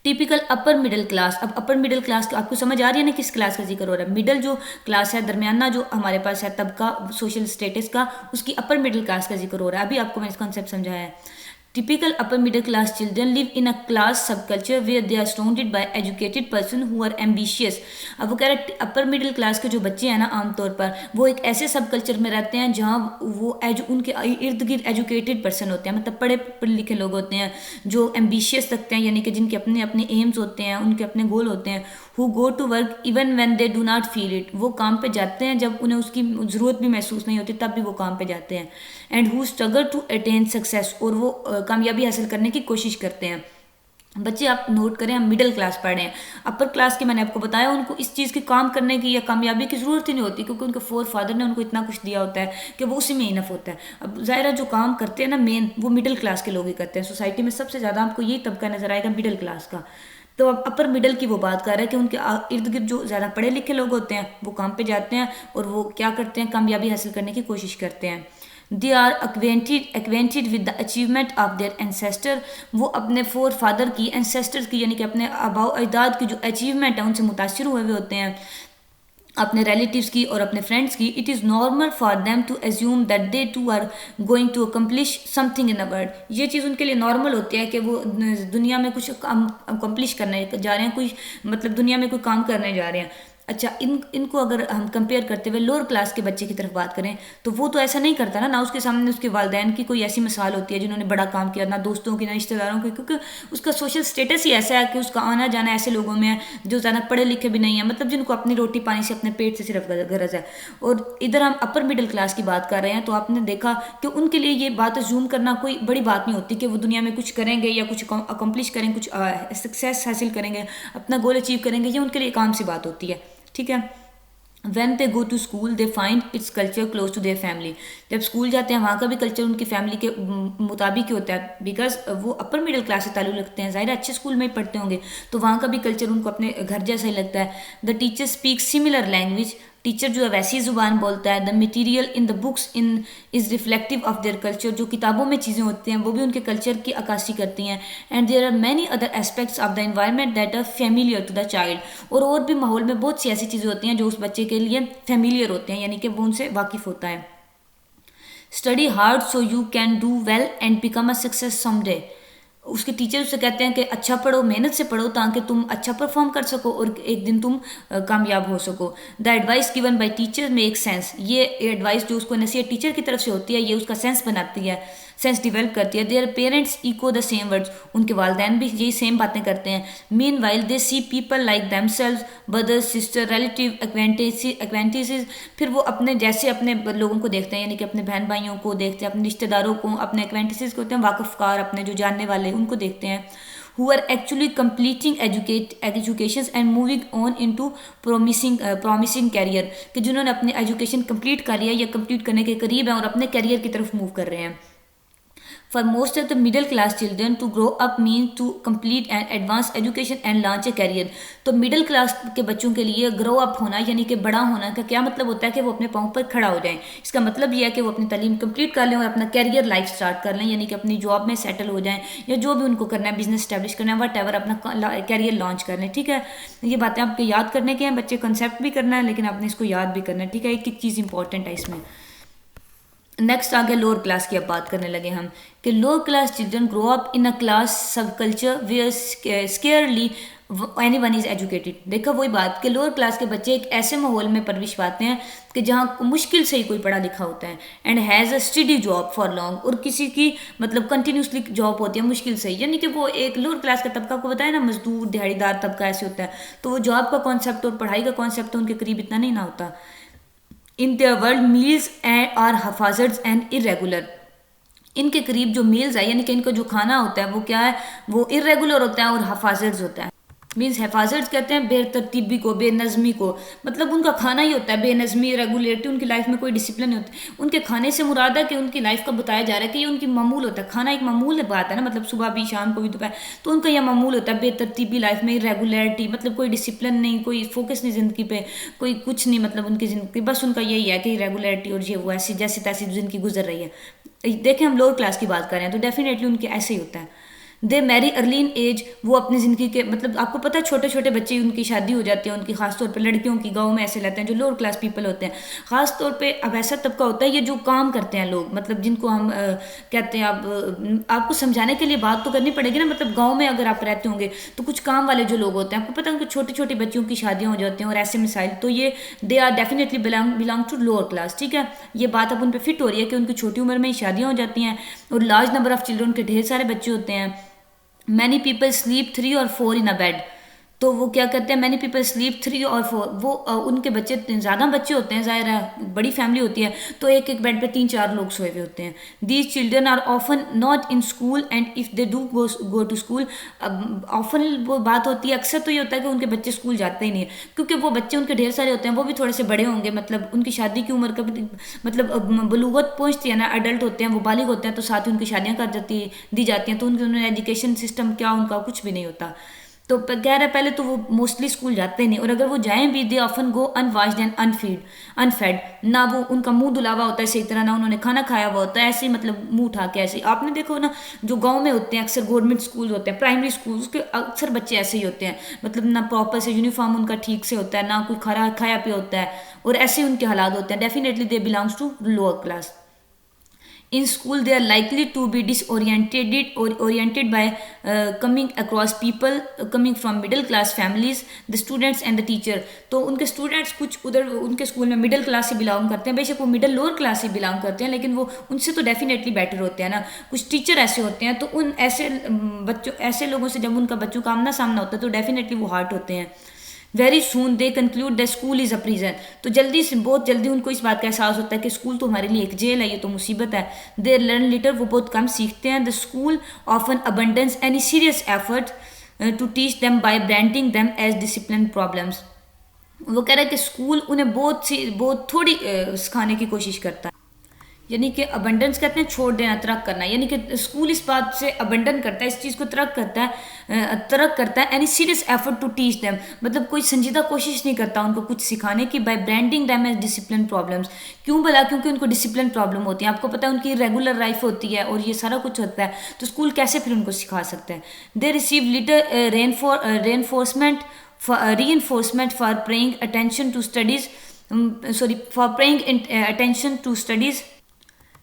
टिपिकल अपर मिडिल क्लास, अब अपर मिडिल क्लास आपको समझ आ रही है ना किस क्लास का जिक्र हो रहा है। मिडिल जो क्लास है, दरमियाना जो हमारे पास है तबका सोशल स्टेटस का, उसकी अपर मिडिल क्लास का जिक्र हो रहा है। अभी आपको मैंने कॉन्सेप्ट समझाया है। Typical upper middle class children live in a class subculture where they are surrounded by educated person who are ambitious। अब वो कह रहे हैं अपर मिडिल क्लास के जो बच्चे हैं ना, आमतौर पर वो एक ऐसे सब कल्चर में रहते हैं जहाँ वो उनके इर्द गिर्द एजुकेटेड पर्सन होते हैं, मतलब पढ़े लिखे लोग होते हैं जो एम्बिशियस रखते हैं, यानी कि जिनके अपने अपने एम्स होते हैं, उनके अपने गोल होते हैं। Who go to work even when they do not feel it, वो काम पे जाते हैं जब उन्हें उसकी ज़रूरत भी महसूस नहीं होती, तब भी वो काम पे जाते हैं। And who struggle to attain success, और वो कामयाबी हासिल करने की कोशिश करते हैं। बच्चे आप नोट करें, हम मिडिल क्लास पढ़ रहे हैं, अपर क्लास के मैंने आपको बताया उनको इस चीज़ के काम करने की या कामयाबी की ज़रूरत ही नहीं होती, क्योंकि उनके फोर फादर ने उनको इतना कुछ दिया होता है कि वो उसी में इनफ होता है। अब ज़ाहिर जो काम करते हैं ना मेन, वो मिडिल क्लास के लोग ही करते हैं। सोसाइटी में सबसे ज़्यादा आपको यही तबका नजर आएगा मिडिल क्लास का। तो अब अपर मिडिल की वो बात कर रहा है कि उनके इर्द गिर्द जो ज़्यादा पढ़े लिखे लोग होते हैं वो काम पे जाते हैं और वो क्या करते हैं, कामयाबी हासिल करने की कोशिश करते हैं। They are acquainted with the achievement of their ancestor, वो अपने फोर फादर की, एंसेस्टर्स की, यानी कि अपने आबाओ अजदाद की जो अचीवमेंट है उनसे मुतासिर हुए हुए होते हैं, अपने रिलेटिव्स की और अपने फ्रेंड्स की। It is normal for them to assume that they too are going to accomplish something in the world, ये चीज़ उनके लिए नॉर्मल होती है कि वो दुनिया में कुछ अकम्प्लिश करने जा रहे हैं, कुछ मतलब दुनिया में कोई काम करने जा रहे हैं। अच्छा, इनको अगर हम कंपेयर करते हुए लोअर क्लास के बच्चे की तरफ बात करें तो वो तो ऐसा नहीं करता ना उसके सामने उसके वालदैन की कोई ऐसी मिसाल होती है जिन्होंने बड़ा काम किया, ना दोस्तों की ना रिश्तेदारों की, क्योंकि उसका सोशल स्टेटस ही ऐसा है कि उसका आना जाना ऐसे लोगों में है जो ज़्यादा पढ़े लिखे भी नहीं है, मतलब जिनको अपनी रोटी पानी से अपने पेट से सिर्फ गरज है। और इधर हम अपर मिडिल क्लास की बात कर रहे हैं तो आपने देखा कि उनके लिए ये बात अज्यूम करना कोई बड़ी बात नहीं होती कि वो दुनिया में कुछ करेंगे या कुछ अकम्प्लिश करेंगे, कुछ सक्सेस हासिल करेंगे, अपना गोल अचीव करेंगे, ये उनके लिए एक आम सी बात होती है, ठीक है। When they go to school, they find its culture close to their family। जब स्कूल जाते हैं वहाँ का भी कल्चर उनकी फैमिली के मुताबिक ही होता है, बिकॉज वो अपर मिडिल क्लास से ताल्लुक़ रखते हैं, ज़ाहिर अच्छे स्कूल में ही पढ़ते होंगे तो वहाँ का भी कल्चर उनको अपने घर जैसा ही लगता है। The teacher speak similar language, teacher जो है वैसी ज़ुबान बोलता है। The material in the books in is reflective of their culture, जो किताबों में चीज़ें होती हैं वो भी उनके कल्चर की अक्कासी करती हैं। And there are many other aspects of the environment that are familiar to the child, और भी माहौल में बहुत सी ऐसी चीज़ें होती हैं जो उस बच्चे के लिए फेमिलियर होते हैं, यानी कि वो उनसे वाकिफ़ होता है। Study hard so you can do well and become a success someday. उसके टीचर उससे कहते हैं कि अच्छा पढ़ो, मेहनत से पढ़ो ताकि तुम अच्छा परफॉर्म कर सको और एक दिन तुम कामयाब हो सको। The advice given by teacher make sense. ये एडवाइस जो उसको नसीहत टीचर की तरफ से होती है, ये उसका सेंस बनाती है, सेंस डिवेल्प करती है। Their parents echo the same words. उनके वालदैन भी यही सेम बातें करते हैं। Mean while they see people like themselves, brothers, sister, relative, acquaintances. फिर वो अपने जैसे अपने लोगों को देखते हैं, यानी कि अपने बहन भाइयों को देखते हैं, अपने रिश्तेदारों को, अपने एक्वेंटेंसेस को होते हैं वाकफकार, अपने जो जानने वाले उनको देखते हैं। who are actually completing educations and moving on into promising career, कि जिन्होंने अपनी एजुकेशन कंप्लीट कर लिया या कंप्लीट करने के करीब हैं और अपने करियर की तरफ मूव कर रहे हैं। For most of the middle class children, to grow up means to complete an advanced education and launch a career। तो मिडिल क्लास के बच्चों के लिए ग्रो अप होना यानी कि बड़ा होना का क्या मतलब होता है कि वो अपने पाँव पर खड़ा हो जाएं। इसका मतलब यह है कि वो अपनी तालीम कंप्लीट कर लें और अपना कैरियर लाइफ स्टार्ट कर लें, यानी कि अपनी जॉब में सेटल हो जाएं या जो भी उनको करना है, बिजनेस स्टैब्लिश करना है, वट एवर, अपना कैरियर लॉन्च कर लें। ठीक है, ये बातें आपके याद करने के हैं, बच्चे कंसेप्ट भी करना है लेकिन आपने इसको याद भी करना है। ठीक है, एक एक चीज़ इंपॉर्टेंट है इसमें। नेक्स्ट आगे लोअर क्लास की अब बात करने लगे हम कि lower class children grow up in a class subculture where scarcely anyone is educated. देखा वही बात कि लोअर क्लास के बच्चे एक ऐसे माहौल में परवरिश पाते हैं कि जहाँ मुश्किल से ही कोई पढ़ा लिखा होता है। And has a study job for long, और किसी की मतलब कंटिन्यूसली जॉब होती है मुश्किल से ही, यानी कि वो एक लोअर क्लास का तबका को बताया ना, मजदूर दिहाड़ीदार तबका ऐसे होता है, तो वो जॉब का कॉन्सेप्ट और पढ़ाई का कॉन्सेप्ट तो उनके करीब इतना नहीं ना होता। In their world meals are haphazard and irregular. इनके करीब जो मील्स है यानी कि इनका जो खाना होता है वो क्या है, वो इरेगुलर होता है और हफाजर्स होता है। मीन्स हिफाजत कहते हैं बेतरतीबी को, बेनज़मी को, मतलब उनका खाना ही होता है बेनज़मी, रेगुलेटरी, उनकी लाइफ में कोई डिसिप्लिन नहीं होता। उनके खाने से मुराद है कि उनकी लाइफ का बताया जा रहा है कि ये उनकी मामूल होता है। खाना एक मामूल बात है ना, मतलब सुबह भी शाम को भी दोपहर, तो उनका यह मामूल होता है बेतरतीबी लाइफ में, रेगुलरिटी, मतलब कोई डिसिप्लिन नहीं, कोई फोकस नहीं ज़िंदगी पे, कोई कुछ नहीं, मतलब उनकी ज़िंदगी बस उनका यही है कि रेगुलरिटी और ये वो ऐसी जैसी तैसी ज़िंदगी गुजर रही है। देखें हम लोअर क्लास की बात कर रहे हैं तो डेफिनेटली उनके ऐसे ही होता है। दे मैरी अर्ली इन एज, वो अपनी ज़िंदगी के मतलब आपको पता है छोटे छोटे बच्चे उनकी शादी हो जाती है उनकी, खासतौर पे लड़कियों की गाँव में ऐसे रहते हैं जो लोअर क्लास पीपल होते हैं। खासतौर पे अब ऐसा तबका होता है ये जो काम करते हैं लोग, मतलब जिनको हम कहते हैं, अब आपको समझाने के लिए बात तो करनी पड़ेगी ना, मतलब गाँव में अगर आप रहते होंगे तो कुछ काम वाले जो लोग होते हैं, आपको पता है उनको छोटी छोटी बच्चियों की शादियाँ हो जाती हैं और ऐसे मिसाइल, तो ये they are definitely belong to lower class. ठीक है, ये बात अब उन पर फिट हो रही है कि उनकी छोटी उम्र में ही शादियाँ हो जाती हैं और लार्ज नंबर ऑफ चिल्ड्रन के ढेर सारे बच्चे होते हैं। मैनी पीपल स्लीप 3 और 4 इन अ बेड। तो वो क्या करते हैं, मैनी पीपल स्लीप 3 और 4, वो उनके बच्चे ज़्यादा बच्चे होते हैं, ज़ाहिर है बड़ी फैमिली होती है तो एक एक बेड पे 3-4 लोग सोए हुए होते हैं। These children are often not in school and if they do go to school. Often वो बात होती है, अक्सर तो ये होता है कि उनके बच्चे स्कूल जाते ही नहीं है, क्योंकि वो बच्चे उनके ढेर सारे होते हैं, वो भी थोड़े से बड़े होंगे, मतलब उनकी शादी की उम्र का मतलब बलूगत पहुँचती है ना, अडल्ट होते हैं, वो बालिग होते हैं, तो साथ ही उनकी शादियाँ दी जाती हैं, तो उनके एजुकेशन सिस्टम क्या उनका कुछ भी नहीं होता। तो कह रहा है पहले तो वो मोस्टली स्कूल जाते नहीं, और अगर वो जाएं भी they often go unwashed and unfed, ना वो उनका मुंह धुलावा होता है सही तरह, ना उन्होंने खाना खाया हुआ होता है, ऐसे ही मतलब मुंह उठा के ऐसे। आपने देखो ना जो गांव में होते हैं अक्सर गवर्नमेंट स्कूल होते हैं, प्राइमरी स्कूल, उसके अक्सर बच्चे ऐसे ही होते हैं, मतलब ना प्रॉपर से यूनिफॉर्म उनका ठीक से होता है, ना कोई खाया पिया होता है, और ऐसे उनके हालात होते हैं। Definitely they belongs to lower class. In school, they are likely to be disoriented or oriented by coming across people coming from middle class families, the students and the teacher। तो उनके स्टूडेंट्स कुछ उधर उनके स्कूल में मिडिल क्लास से बिलोंग करते हैं, बेशक वो मिडिल लोअर क्लास से बिलोंग करते हैं, लेकिन वो उनसे तो डेफिनेटली बेटर होते हैं ना। कुछ टीचर ऐसे होते हैं, तो उन ऐसे लोगों से जब उनका बच्चों का आमना सामना होता है तो डेफिनेटली वो हार्ट होते हैं। Very soon they conclude the school is a prison. तो बहुत जल्दी उनको इस बात का एहसास होता है कि स्कूल तो हमारे लिए एक जेल है, ये तो मुसीबत है। दे लर्न लिटर, वो बहुत कम सीखते हैं। The school often abandons any serious effort to teach them by branding them as discipline problems. वो कह रहा है कि स्कूल उन्हें बहुत थोड़ी सिखाने की कोशिश करता है, यानी कि अबंडेंस कहते हैं छोड़ देना, तर्क करना, यानी कि स्कूल इस बात से अबंडन करता है, इस चीज़ को तर्क करता है any serious effort to teach them, मतलब कोई संजीदा कोशिश नहीं करता उनको कुछ सिखाने की। By branding them as discipline problems, क्यों भला, क्योंकि उनको डिसिप्लिन प्रॉब्लम होती है। आपको पता है उनकी रेगुलर लाइफ होती है और ये सारा कुछ होता है, तो स्कूल कैसे फिर उनको सिखा सकता है। They receive litre reinforcement for paying attention to studies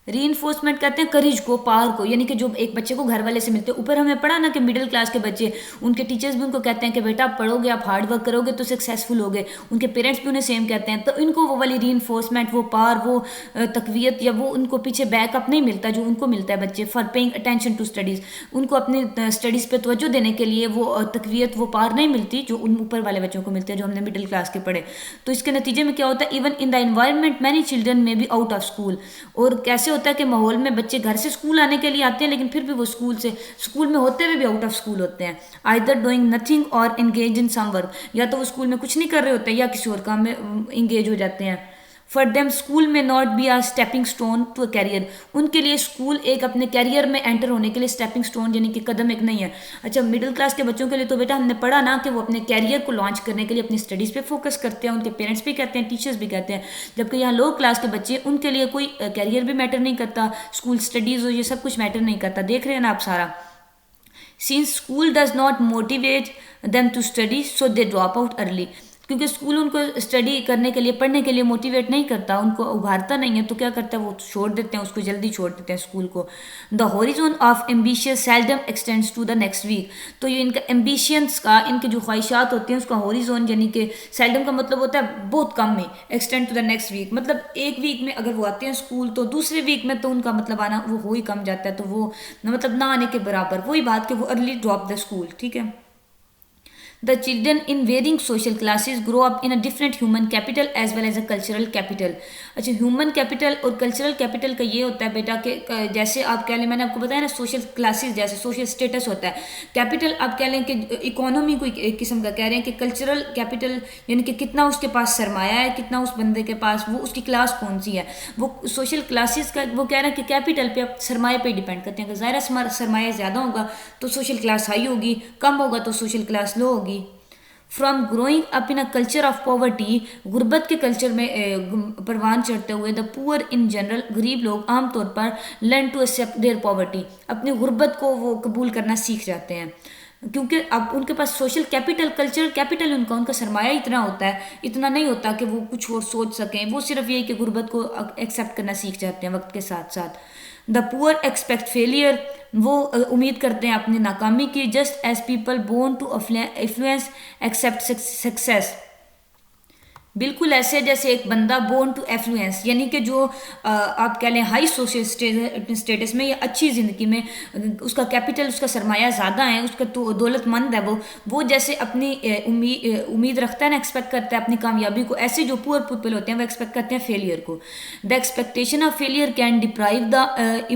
reinforcement कहते हैं करेज को, पावर को, यानी कि जो एक बच्चे को घर वाले से मिलते हैं। ऊपर हमने पढ़ा ना कि मिडिल क्लास के बच्चे, उनके टीचर्स भी उनको कहते हैं कि बेटा आप पढ़ोगे, आप हार्ड वर्क करोगे तो सक्सेसफुल होगे, उनके पेरेंट्स भी उन्हें सेम कहते हैं। तो इनको वो वाली रीइंफोर्समेंट, वो पावर, वो तकवीत या वो उनको पीछे बैकअप नहीं मिलता जो उनको मिलता है बच्चे for paying attention to studies. उनको अपनी स्टडीज़ पे तवज्जो देने के लिए वो तकवीत, वो पावर नहीं मिलती जो उन ऊपर वाले बच्चों को मिलती है जो हमने मिडिल क्लास के पढ़े। तो इसके नतीजे में क्या होता है, even in the environment many children में बी आउट ऑफ स्कूल। और कैसे होता है कि माहौल में बच्चे घर से स्कूल आने के लिए आते हैं लेकिन फिर भी वो स्कूल में होते हुए भी आउट ऑफ स्कूल होते हैं। आइदर डूइंग नथिंग और एंगेज इन सम वर्क, या तो वो स्कूल में कुछ नहीं कर रहे होते या किसी और काम में इंगेज हो जाते हैं। फॉर देम स्कूल में not be a stepping stone to a career, उनके लिए स्कूल एक अपने कैरियर में एंटर होने के लिए स्टेपिंग स्टोन यानी कि कदम एक नहीं है। अच्छा, मिडिल क्लास के बच्चों के लिए तो बेटा हमने पढ़ा ना कि वो अपने कैरियर को लॉन्च करने के लिए अपनी स्टडीज़ पे फोकस करते हैं, उनके पेरेंट्स भी कहते हैं, टीचर्स भी कहते हैं। जबकि यहाँ लो क्लास के बच्चे, उनके लिए कोई कैरियर भी मैटर नहीं करता, स्कूल स्टडीज़ हो ये सब कुछ मैटर नहीं करता। देख रहे हैं ना आप सारा। Since school does not motivate them to study so they drop out early, क्योंकि स्कूल उनको स्टडी करने के लिए, पढ़ने के लिए मोटिवेट नहीं करता, उनको उभारता नहीं है, तो क्या करता है वो छोड़ देते हैं, उसको जल्दी छोड़ देते हैं स्कूल को। The horizon of ambitious seldom extends to the next week, तो ये इनका एम्बिशंस का, इनके जो ख्वाहिशात होते हैं उसका हॉरिजोन यानी कि सेल्डम का मतलब होता है बहुत कम में, extend to the next week मतलब एक वीक में अगर वो आते हैं स्कूल तो दूसरे वीक में तो उनका मतलब आना वो हो ही कम जाता है, तो वो मतलब ना आने के बराबर, वही बात कि वो अर्ली ड्रॉप द स्कूल। ठीक है। The children in varying social classes grow up in a different human capital as well as a cultural capital। अच्छा, ह्यूमन कैपिटल और कल्चरल कैपिटल का ये होता है बेटा कि जैसे आप कह लें, मैंने आपको बताया ना सोशल क्लासेस जैसे सोशल स्टेटस होता है, कैपिटल आप कह लें कि इकोनॉमी को एक किस्म का कह रहे हैं कि कल्चरल कैपिटल यानी कि कितना उसके पास सरमाया है, कितना उस बंदे के पास, वो उसकी क्लास कौन सी है। वो सोशल क्लासेस का वो कह रहे हैं कि कैपिटल पे आप सरमाए पे डिपेंड करते हैं कि ज़ाहिर सरमाया ज़्यादा होगा तो सोशल क्लास हाई होगी, कम होगा तो सोशल क्लास लो होगी। From growing up in a culture of poverty, गुर्बत के कल्चर में परवान चढ़ते हुए, द पुअर इन जनरल, गरीब लोग आमतौर पर learn to accept their poverty, अपनी गुर्बत को वो कबूल करना सीख जाते हैं, क्योंकि अब उनके पास सोशल कैपिटल, कल्चरल कैपिटल उनका सरमाया इतना होता है, इतना नहीं होता कि वो कुछ और सोच सकें, वो सिर्फ यही कि गुर्बत को एक्सेप्ट करना सीख जाते हैं वक्त के साथ साथ। द पुअर एक्सपेक्ट फेलियर, वो उम्मीद करते हैं अपनी नाकामी की, just as people born to influence accept success, बिल्कुल ऐसे जैसे एक बंदा बोर्न टू एफ्लुएंस यानी कि जो आप कह लें हाई सोशल स्टेटस में या अच्छी ज़िंदगी में उसका कैपिटल, उसका सरमाया ज़्यादा है, उसका तो दौलतमंद है, वो जैसे अपनी उम्मीद रखता है ना, एक्सपेक्ट करता है अपनी कामयाबी को, ऐसे जो पुअर पीपल होते हैं वो एक्सपेक्ट करते हैं फेलियर को। The expectation of failure can deprive the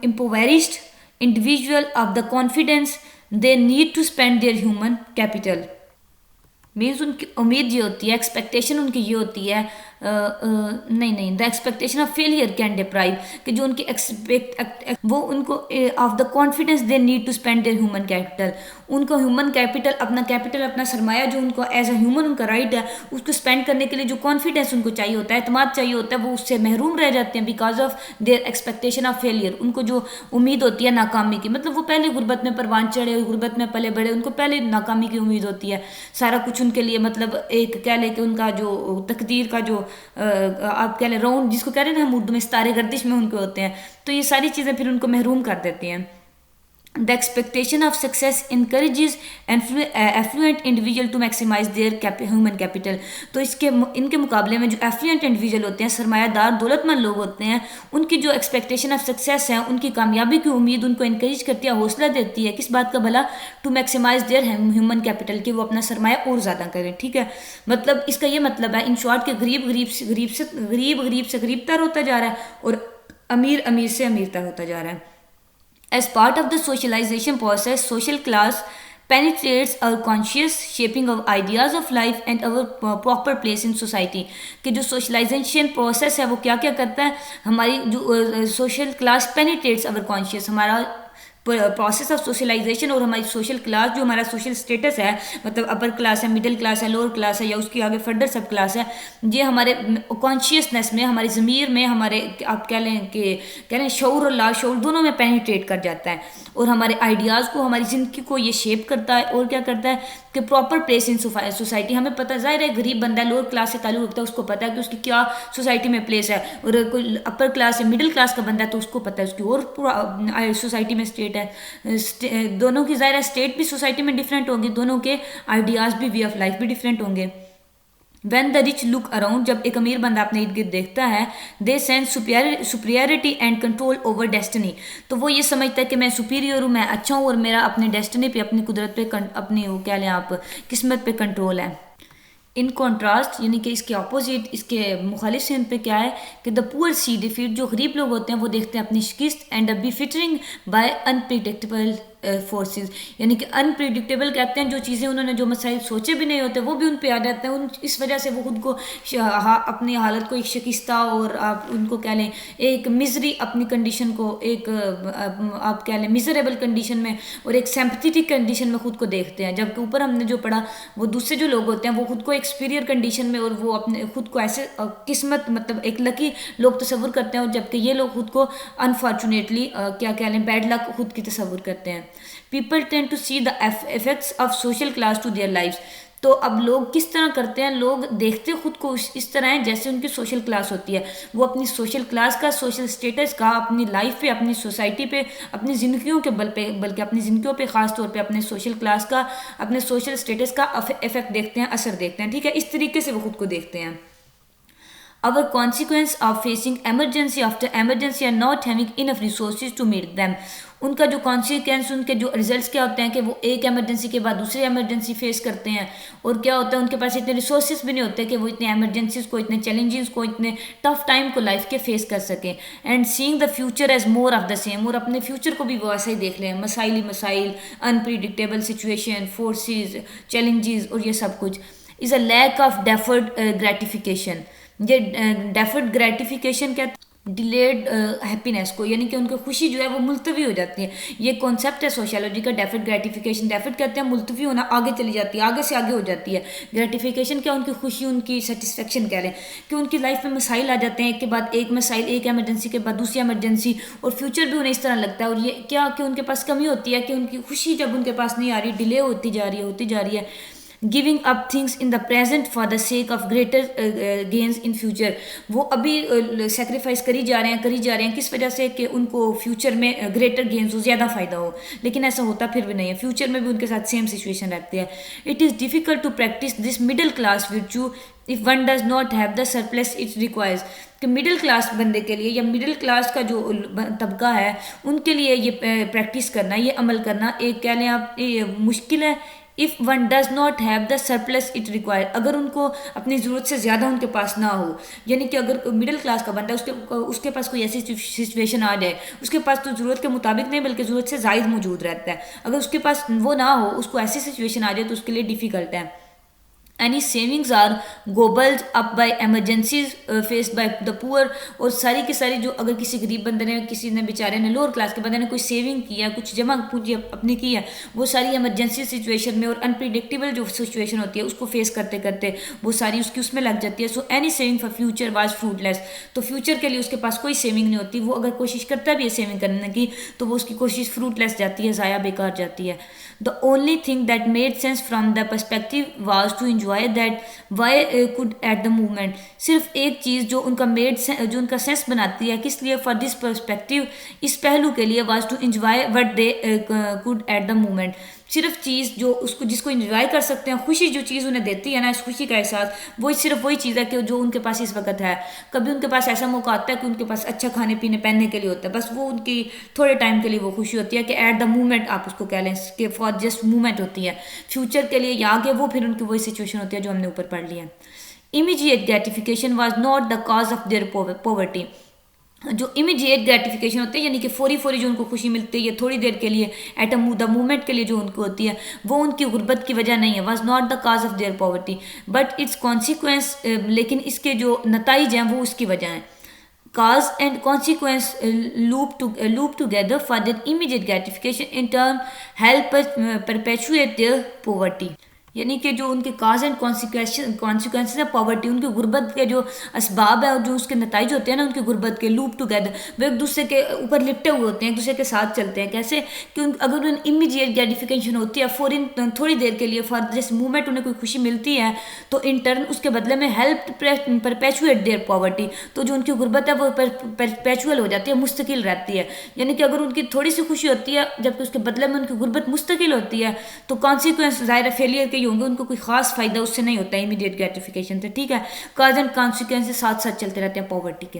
impoverished individual of the confidence they need to spend their human capital. Means उनकी उम्मीद ये होती है, एक्सपेक्टेशन उनकी ये होती है, the expectation of failure can deprive, कि जो उनकी वो उनको of the confidence they need to spend their human capital, उनको ह्यूमन कैपिटल अपना सरमाया जो उनको एज अ ह्यूमन उनका राइट है उसको स्पेंड करने के लिए जो कॉन्फिडेंस उनको चाहिए होता है, एतमाद चाहिए होता है, वो उससे महरूम रह जाते हैं because of their expectation of failure. उनको जो उम्मीद होती है नाकामी की, मतलब वो पहले गुर्बत में परवान चढ़े, गुर्बत में पले बड़े, उनको पहले नाकामी की उम्मीद होती है, सारा कुछ उनके लिए मतलब एक कह ले कि उनका जो तकदीर का जो आप कह लें राउंड जिसको कह रहे हैं ना हम उर्दू में, सितारे गर्दिश में उनके होते हैं, तो ये सारी चीज़ें फिर उनको महरूम कर देती हैं। The expectation of success encourages affluent individual to maximise their human capital, तो इनके मुकाबले में जो एफ्लुएंट इंडिविजुअल होते हैं, सरमायादार दौलतमंद लोग होते हैं, उनकी जो एक्सपेक्टेशन ऑफ सक्सेस है, उनकी कामयाबी की उम्मीद उनको इनकरेज करती है, हौसला देती है, किस बात का भला, to maximise their human capital, कि वो अपना सरमाया और ज़्यादा करें। ठीक है, मतलब इसका ये मतलब है इन शॉर्ट के गरीब से गरीबतर होता जा रहा है और अमीर से अमीरतर होता जा रहा है। As part of the socialization process, social class penetrates our conscious shaping of ideas of life and our proper place in society। कि जो socialization process है वो क्या क्या करता है, हमारी जो social class penetrates our conscious, हमारा प्रोसेस ऑफ सोशलाइजेशन और हमारी सोशल क्लास, जो हमारा सोशल स्टेटस है, मतलब अपर क्लास है, मिडिल क्लास है, लोअर क्लास है, या उसकी आगे फर्दर सब क्लास है, ये हमारे कॉन्शियसनेस में, हमारे ज़मीर में, हमारे आप कह लें शऊर और लाशऊर दोनों में पेनिट्रेट कर जाता है, और हमारे आइडियाज़ को, हमारी ज़िंदगी को ये शेप करता है। और क्या करता है कि प्रॉपर प्लेस इन सोसाइटी, हमें पता ज़ाहिर है गरीब बंदा है, लोअर क्लास से ताल्लुक़ रखता है, उसको पता है कि उसकी क्या सोसाइटी में प्लेस है, और कोई अपर क्लास या मिडिल क्लास का बंदा है तो उसको पता है उसकी और पूरा सोसाइटी में स्टेट है। दोनों की ज़ाहिर है स्टेट भी सोसाइटी में डिफरेंट होंगी, दोनों के आइडियाज़ भी, वे ऑफ लाइफ भी डिफरेंट होंगे। When the rich look around, जब एक अमीर बंदा अपने इर्द गिर्द देखता है, they sense superiority and control over destiny, तो वो ये समझता है कि मैं सुपीरियर हूँ, मैं अच्छा हूँ, और मेरा अपनी डेस्टिनी पे, अपनी कुदरत पे, अपनी वो क्या लें आप, किस्मत पे कंट्रोल है। इन कॉन्ट्रास्ट, यानी कि इसके अपोजिट, इसके मुखालिफ सेंस पे क्या है कि द पुअर सी डिफीट, जो गरीब लोग होते हैं वो देखते हैं अपनी शिकस्त, and buffeting by unpredictable forces, यानी कि अनप्रिडिक्टेबल कहते हैं जो चीज़ें उन्होंने, जो मसाइल सोचे भी नहीं होते वो भी उन पे आ जाते हैं, इस वजह से वो खुद को अपनी हालत को एक शिकस्ता, और आप उनको कह लें एक मिजरी, अपनी कंडीशन को एक आप कह लें मिजरेबल कंडीशन में, और एक सिंपैथेटिक कंडीशन में खुद को देखते हैं। जबकि ऊपर हमने जो पढ़ा, वो दूसरे जो लोग होते हैं वो खुद को एक सुपीरियर कंडीशन में, और वो अपने खुद को ऐसे किस्मत, मतलब एक लकी लोग तस्वुर करते हैं, और जबकि ये लोग खुद को अनफॉर्चुनेटली क्या कह लें बैड लक खुद की तस्वुर करते हैं। People tend to see the effects of social class to their lifes, तो अब लोग किस तरह करते हैं, लोग देखते खुद को इस तरह है जैसे उनकी सोशल क्लास होती है, वो अपनी सोशल क्लास का, सोशल स्टेटस का अपनी लाइफ पे, अपनी सोसाइटी पे, अपनी ज़िंदगियों के बल पे, बल्कि अपनी ज़िंदगियों पे ख़ास तौर पे अपने सोशल क्लास का, अपने सोशल स्टेटस का इफेक्ट देखते हैं, असर देखते हैं। ठीक है, इस तरीके से वो खुद को देखते हैं। Our consequence of facing emergency after emergency and not having enough resources to meet them, उनका जो कॉन्सिक्वेंस, उनके जो रिजल्ट्स क्या होते हैं कि वो एक एमरजेंसी के बाद दूसरी एमरजेंसी फेस करते हैं, और क्या होता है उनके पास इतने रिसोर्सेज भी नहीं होते कि वो इतने एमरजेंसीज को, इतने चैलेंजेस को, इतने टफ टाइम को लाइफ के फेस कर सकें। And seeing the future as more of the same, और अपने फ्यूचर को भी वो ऐसा ही देख लें, मसाइल ही मसाइल, अनप्रिडिक्टेबल सिचुएशन, फोर्सेज, चैलेंजेस, और ये सब कुछ is a lack of deferred gratification. ये डेफर्ड ग्रेटिफिकेशन क्या, डिलेड हैप्पीनेस को, यानी कि उनकी खुशी जो है वो मुलतवी हो जाती है। ये कॉन्सेप्ट है सोशियोलॉजी का, डेफर्ड ग्रेटिफिकेशन। डेफर्ड कहते हैं मुलतवी होना, आगे चली जाती है, आगे से आगे हो जाती है। ग्रेटिफिकेशन क्या, उनकी खुशी, उनकी सेटिस्फेक्शन कह लें, कि उनकी लाइफ में मसाइल आ जाते हैं, एक के बाद एक मसाइल, एक एमरजेंसी के बाद दूसरी एमरजेंसी, और फ्यूचर भी उन्हें इस तरह लगता है। और ये क्या कि उनके पास कमी होती है, कि उनकी खुशी जब उनके पास नहीं आ रही, डिले होती जा रही है, होती जा रही है। Giving up things in the present for the sake of greater gains in future, वो अभी सेक्रीफाइस करी जा रहे हैं, किस वजह से कि उनको फ्यूचर में ग्रेटर गेन्स हो, ज़्यादा फ़ायदा हो, लेकिन ऐसा होता फिर भी नहीं है, फ्यूचर में भी उनके साथ सेम सिचुएशन रहती है। It is difficult to practice this middle class virtue if one does not have the surplus it requires, कि मिडिल क्लास बंदे के लिए, या मिडिल क्लास का जो तबका है उनके लिए ये प्रैक्टिस करना, ये अमल करना एक कह लें आप मुश्किल है। If one does not have the surplus it require, अगर उनको अपनी ज़रूरत से ज़्यादा उनके पास ना हो, यानी कि अगर मिडिल क्लास का बंदा उसके पास कोई ऐसी सिचुएशन आ जाए, उसके पास तो ज़रूरत के मुताबिक नहीं बल्कि ज़रूरत से ज़ायद मौजूद रहता है, अगर उसके पास वो ना हो, उसको ऐसी सिचुएशन आ जाए तो उसके लिए डिफ़िकल्ट है। Any savings are gobbled up by emergencies faced by the poor, और सारी की सारी जो अगर किसी गरीब बंदे ने, किसी ने बेचारे ने, लोअर क्लास के बंदे ने कोई सेविंग किया, कुछ जमा पूंजी अपनी की है, वो सारी एमरजेंसी सिचुएशन में और अनप्रिडिक्टेबल जो सिचुएशन होती है उसको फेस करते करते वो सारी उसकी उसमें लग जाती है। So any saving for future was fruitless, तो फ्यूचर के लिए उसके पास कोई सेविंग नहीं होती, वो अगर कोशिश करता भी है सेविंग करने की तो वो उसकी कोशिश फ्रूटलेस जाती है, ज़ाया बेकार जाती है। The only thing that made sense from the perspective was to enjoy that why could at the movement, सिर्फ एक चीज़ जो उनका जो उनका सेंस बनाती है, किस लिए, फॉर दिस पर्सपेक्टिव, इस पहलू के लिए, was to enjoy what they could at the movement, सिर्फ चीज़ जो उसको जिसको एंजॉय कर सकते हैं, खुशी जो चीज़ उन्हें देती है ना, इस खुशी का एहसास, वही सिर्फ वही चीज़ है कि जो उनके पास इस वक्त है। कभी उनके पास ऐसा मौका आता है कि उनके पास अच्छा खाने पीने पहनने के लिए होता है, बस वो उनकी थोड़े टाइम के लिए वो खुशी होती है कि एट द मोमेंट आप उसको कह लें कि फॉर जस्ट मूवमेंट होती है, फ्यूचर के लिए या आगे वो फिर उनकी वही सिचुएशन होती है जो हमने ऊपर पढ़ लिया। Immediate gratification was not the cause of their poverty, जो इमीडिएट ग्रेटिफिकेशन होती है यानी कि फौरी जो उनको खुशी मिलती है, ये थोड़ी देर के लिए एट द मूवमेंट के लिए जो उनको होती है, वो उनकी गुर्बत की वजह नहीं है, was not the cause of their poverty but it's consequence, लेकिन इसके जो नताइज हैं वो उसकी वजह हैं। cause and consequence loop together for their immediate gratification, in turn help us perpetuate their poverty. यानी कि जो उनके काज एंड कॉन्सिक्वेंसेस है पॉवर्टी, उनकी गुर्बत के जो असबाब है और जो उसके नताइज होते हैं ना उनकी गुर्बत के, लूप टुगेदर, वो एक दूसरे के ऊपर लिपटे हुए होते हैं, एक दूसरे के साथ चलते हैं। कैसे कि अगर उन्हें इमीडिएट ग्रेटिफिकेशन होती है फॉरन थोड़ी देर के लिए, फॉर दिस मूवमेंट उन्हें कोई खुशी मिलती है, तो इन टर्न उसके बदले में हेल्प परपेचुएट देयर पॉवर्टी, तो जो उनकी गुर्बत है वो परपेचुअल हो जाती है, मुस्तकिल रहती है। यानी कि अगर उनकी थोड़ी सी खुशी होती है जबकि उसके बदले में उनकी गुर्बत मुस्तकिल होती है, तो कॉन्सिक्वेंस ज़ाहिर फेलियर के होंगे, उनको कोई खास फायदा उससे नहीं होता है इमीडिएट ग्रेटिफिकेशन से। ठीक है, काज एंड कॉन्सिक्वेंसेस साथ साथ चलते रहते हैं पॉवर्टी के।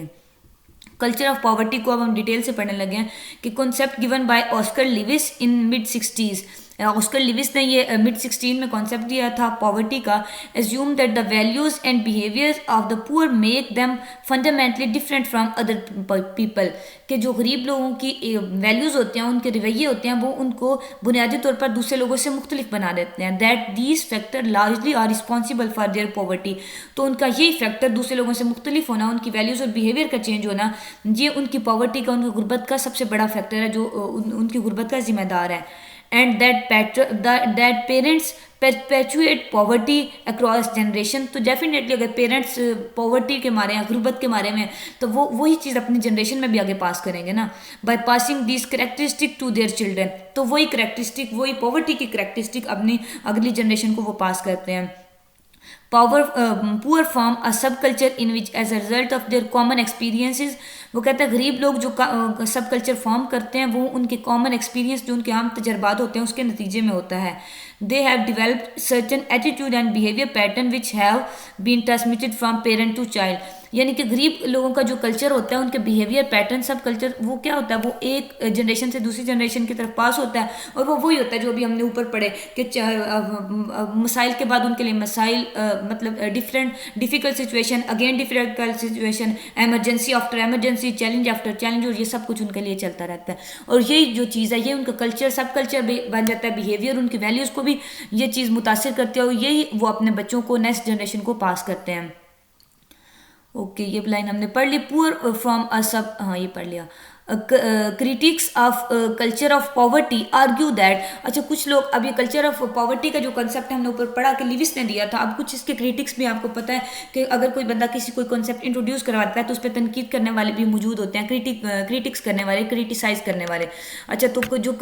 कल्चर ऑफ पॉवर्टी को अब हम डिटेल से पढ़ने लगे हैं कि concept given by Oscar Lewis in mid 60s। Oscar Lewis ने ये मिड 16 में कॉन्सेप्ट दिया था पॉवर्टी का। Assume that the values and behaviours of the poor make them fundamentally different from other people, कि जो गरीब लोगों की वैल्यूज़ होते हैं, उनके रवैये होते हैं, वो उनको बुनियादी तौर पर दूसरे लोगों से मुख्तलिफ बना देते हैं। That these factor largely are responsible for their poverty, तो उनका यही फैक्टर दूसरे लोगों से मुख्तलिफ होना, उनकी वैल्यूज़ और बिहेवियर का चेंज होना, ये उनकी पॉवर्टी का, उनकी गुर्बत का सबसे बड़ा फैक्टर है जो उनकी गुर्बत का जिम्मेदार है। And that parents perpetuate poverty across generation, तो डेफिनेटली अगर पेरेंट्स पॉवर्टी के मारे हैं, गुर्बत के मारे में, तो वो वही चीज़ अपनी जनरेशन में भी आगे पास करेंगे ना, by passing this characteristic to their children. तो वही करेक्टरिस्टिक, वही पॉवर्टी की करेक्टरिस्टिक अपनी अगली जनरेशन को वो पास करते हैं। Poor form a subculture in which as a result of their common experiences, वो कहता है गरीब लोग जो सब कल्चर फॉर्म करते हैं वो उनके कॉमन एक्सपीरियंस, जो उनके आम तजर्बात होते हैं, उसके नतीजे में होता है। They have developed certain attitude and behaviour pattern which have been transmitted from parent to child, यानी कि गरीब लोगों का जो कल्चर होता है, उनके बिहेवियर पैटर्न, सब कल्चर वो क्या होता है, वो एक जनरेशन से दूसरी जनरेशन की तरफ पास होता है, और वो वही होता है जो अभी हमने ऊपर पढ़े कि मसाइल के बाद उनके लिए मसाइल, मतलब difficult situation, again difficult situation, emergency after emergency, challenge after challenge, और ये सब कुछ उनके लिए चलता रहता है। और यही जो चीज़ है, ये उनका कल्चर, सब कल्चर बन जाता है, बिहेवियर, उनकी वैल्यूज़ को भी ये चीज़ मुतासिर करती है, और यही वो अपने बच्चों को, नेक्स्ट जनरेशन को पास करते हैं। ओके, ये लाइन हमने पढ़ ली। पुअर फ्रॉम अ सब, हाँ ये पढ़ लिया। Critics of culture of poverty argue that, अच्छा कुछ लोग, अब ये कल्चर ऑफ पॉवर्टी का जो कंसेप्ट हमने ऊपर पढ़ा कि लिविस ने दिया था, अब कुछ इसके क्रिटिक्स भी आपको पता है कि अगर कोई बंदा कोई कंसेप्ट इंट्रोड्यूस करवाता है तो उस पर तनकीद करने वाले भी मौजूद होते हैं, क्रिटिक्स करने वाले, क्रिटिसाइज करने वाले। अच्छा, तो जो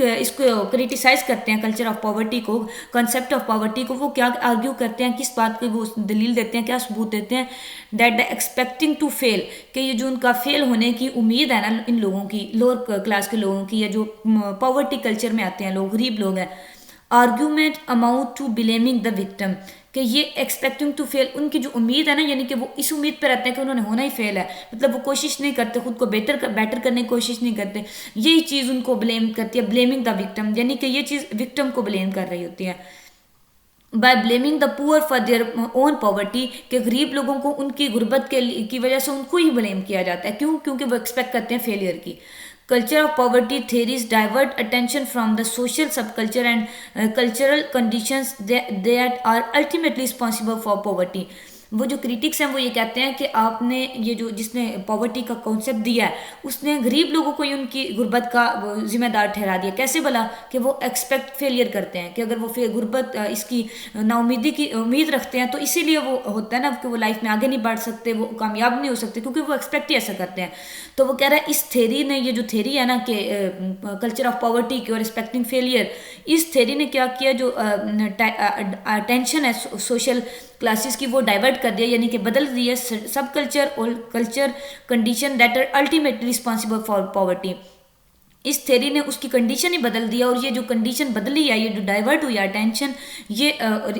इसको क्रिटिसाइज करते हैं कल्चर ऑफ पॉवर्टी को, कंसेप्ट ऑफ पॉवर्टी को, वो क्या आर्ग्यू करते हैं, किस बात की वो दलील देते हैं, क्या सबूत देते हैं? That the expecting to fail, कि ये जो उनका फेल होने की उम्मीद है ना इन लोगों की, लोअर क्लास के लोगों की, या जो पॉवर्टी कल्चर में आते हैं लोग, गरीब लोग हैं, argument amount to blaming the victim, कि ये एक्सपेक्टिंग टू फेल, उनकी जो उम्मीद है ना, यानी कि वो इस उम्मीद पर रहते हैं कि उन्होंने होना ही फेल है, मतलब वो कोशिश नहीं करते, खुद को बेटर करने की कोशिश नहीं करते, यही चीज़ उनको ब्लेम करती है, ब्लेमिंग द विक्टिम, यानी कि ये चीज़ विक्टिम को ब्लेम कर रही होती है। By blaming the poor for their own poverty, के गरीब लोगों को उनकी गुर्बत की वजह से उनको ही ब्लेम किया जाता है। क्यों? क्योंकि वो एक्सपेक्ट करते हैं फेलियर की। Culture of poverty theories divert attention from the social subculture and cultural conditions that are ultimately responsible for poverty. वो जो क्रिटिक्स हैं वो ये कहते हैं कि आपने ये जो जिसने पॉवर्टी का कॉन्सेप्ट दिया है उसने गरीब लोगों को ही उनकी गुर्बत का जिम्मेदार ठहरा दिया। कैसे भला? कि वो एक्सपेक्ट फेलियर करते हैं कि अगर वो गुर्बत इसकी नाउमीदी की उम्मीद रखते हैं तो इसीलिए वो होता है ना कि वो लाइफ में आगे नहीं बढ़ सकते, वो कामयाब नहीं हो सकते, क्योंकि वो एक्सपेक्ट ही ऐसा करते हैं। तो वो कह रहा है इस थेरी ने, ये जो थेरी है ना कि कल्चर ऑफ पॉवर्टी की और एक्सपेक्टिंग फेलियर, इस थेरी ने क्या किया, जो टेंशन है सोशल क्लासेस की वो डाइवर्ट कर दिया, यानी कि बदल दिया सब कल्चर और culture condition that are ultimately responsible for poverty. इस थेरी ने उसकी कंडीशन ही बदल दिया, और ये जो कंडीशन बदली है, ये जो डाइवर्ट हुई अटेंशन, ये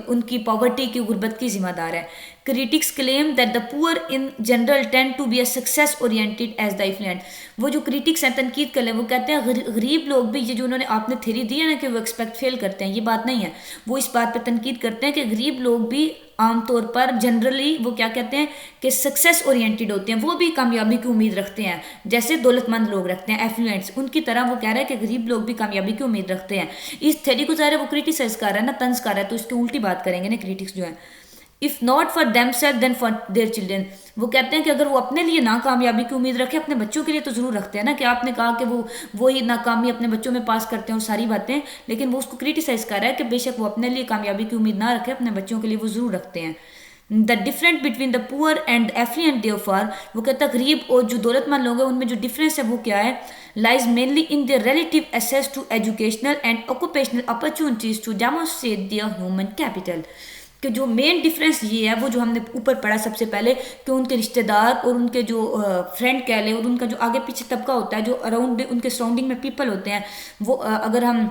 उनकी पॉवर्टी की गुर्बत की जिम्मेदार है। Critics claim that the poor in general tend to be a success oriented as the affluent. वो जो क्रिटिक्स हैं, तनकीद कर ले, वो कहते हैं गरीब लोग भी, ये जो उन्होंने आपने थेरी दी है ना कि वो एक्सपेक्ट फेल करते हैं, ये बात नहीं है। वो इस बात पर तनकीद करते हैं कि गरीब लोग भी आमतौर पर जनरली वो क्या कहते हैं कि सक्सेस ओरिएंटेड होते हैं, वो भी कामयाबी की उम्मीद रखते हैं, जैसे दौलतमंद लोग रखते हैं, एफ्लुएंट्स, उनकी तरह वो कह रहा है कि गरीब लोग भी कामयाबी की उम्मीद रखते हैं। इस थेरी को ज़ाहिर है वो क्रिटिसाइज कर रहा है ना, तंज कर रहा है, तो इसकी उल्टी बात करेंगे ना क्रिटिक्स जो है। If not for themselves then for their children. वो कहते हैं कि अगर वो अपने लिए ना कामयाबी की उम्मीद रखे, अपने बच्चों के लिए तो ज़रूर रखते हैं ना, कि आपने कहा कि वो ही नाकामी अपने बच्चों में पास करते हैं और सारी बातें, लेकिन वो उसको क्रिटिसाइज़ कर रहा है कि बेशक वो अपने लिए कामयाबी की उम्मीद ना रखे, अपने बच्चों के लिए वो ज़रूर रखते हैं। The different between the poor and affluent therefore, वो कहता है गरीब और जो दौलतमंद लोग हैं उनमें जो डिफरेंस है वो क्या है, lies mainly in their relative access to educational and occupational opportunities to demonstrate their human capital. कि जो मेन डिफरेंस ये है, वो जो हमने ऊपर पढ़ा सबसे पहले, कि उनके रिश्तेदार और उनके जो फ्रेंड कह लें और उनका जो आगे पीछे तबका होता है, जो अराउंड उनके सराउंडिंग में पीपल होते हैं, वो अगर हम